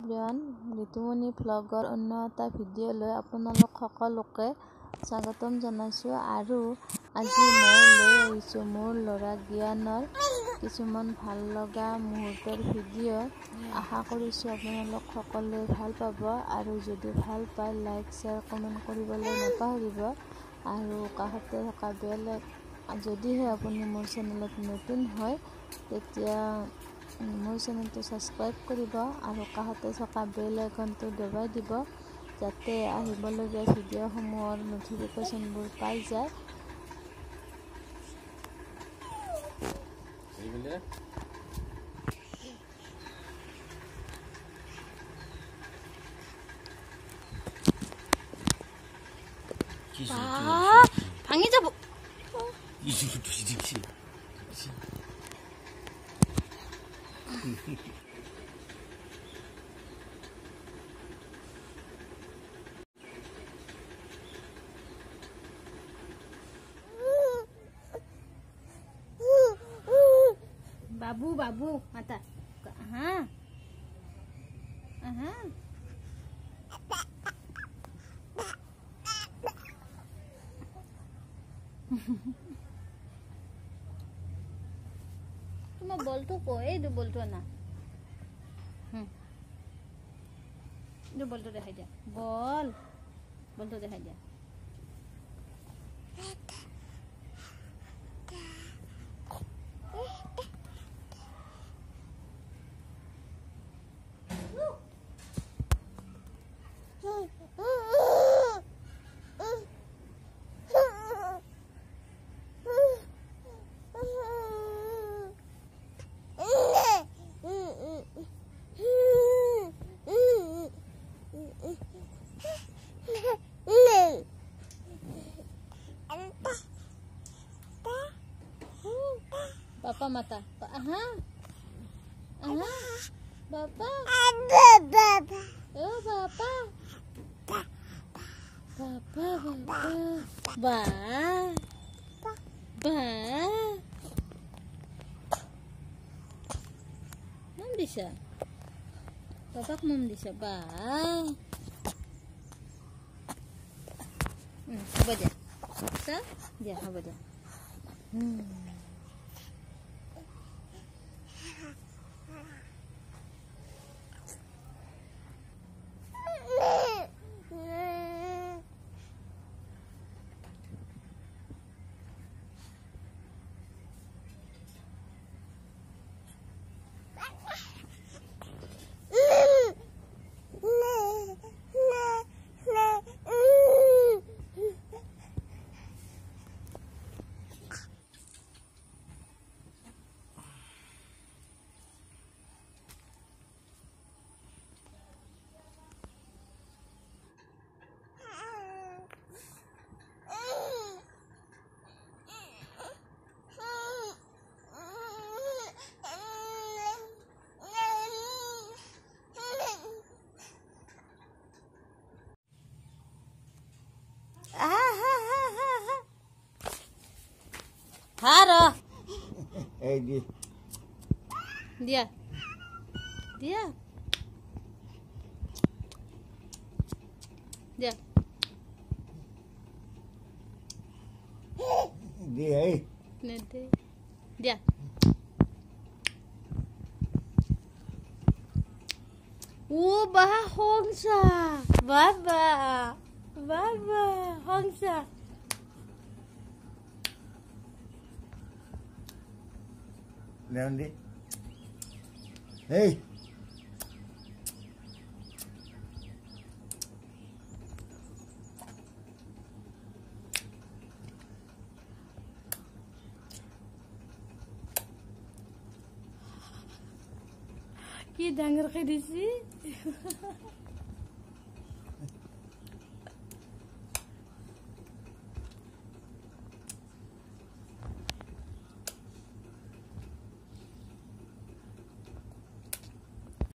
Everyone, Ritumoni ভ্লগৰ অন্য এটা ভিডিঅ'লৈ আপোনালোক সকলোকে স্বাগতম জনাইছোঁ। আৰু আজি মই লৈ আহিছোঁ মোৰ ল'ৰা জ্ঞানৰ কিছুমান ভাল লগা মুহূৰ্তৰ ভিডিঅ'। আশা কৰিছোঁ আপোনালোক সকলোৱে ভাল পাব, আৰু যদি ভাল পায় লাইক শ্বেয়াৰ কমেণ্ট কৰিবলৈ নাপাহৰিব। আৰু কাষতে থকা যদিহে আপুনি মোৰ চেনেলত নতুন হয় তেতিয়া মোৰ চেনেলটো ছাবস্ক্ৰাইব কৰিব আৰু কাষতে থকা বেল আইকনটো দবাই দিব, যাতে আহিবলগীয়া ভিডিঅ'সমূহৰ ন'টিফিকেশ্যনবোৰ পাই যায়। ভাঙি যাব। বাবু বাবু মাতা। হা হা তোমাৰ বলটো কয়, এইটো বলটো আনা। এইটো বলটো দেখাই দিয়া, বলটো দেখাই দিয়া। Papa mata. Aha. Aha. Papa. Oh, Papa. Papa, Papa. Ba. Ba. Mom bisa. Papa mom bisa. Ba. Coba aja. Bisa? Ya, coba aja. Haro. Dia. Dia. Dia. Dia. Nanti. Dia. Bah Hongsa. Baba. Baba Hongsa. Nanti. Hey. Ki denger ke di sini.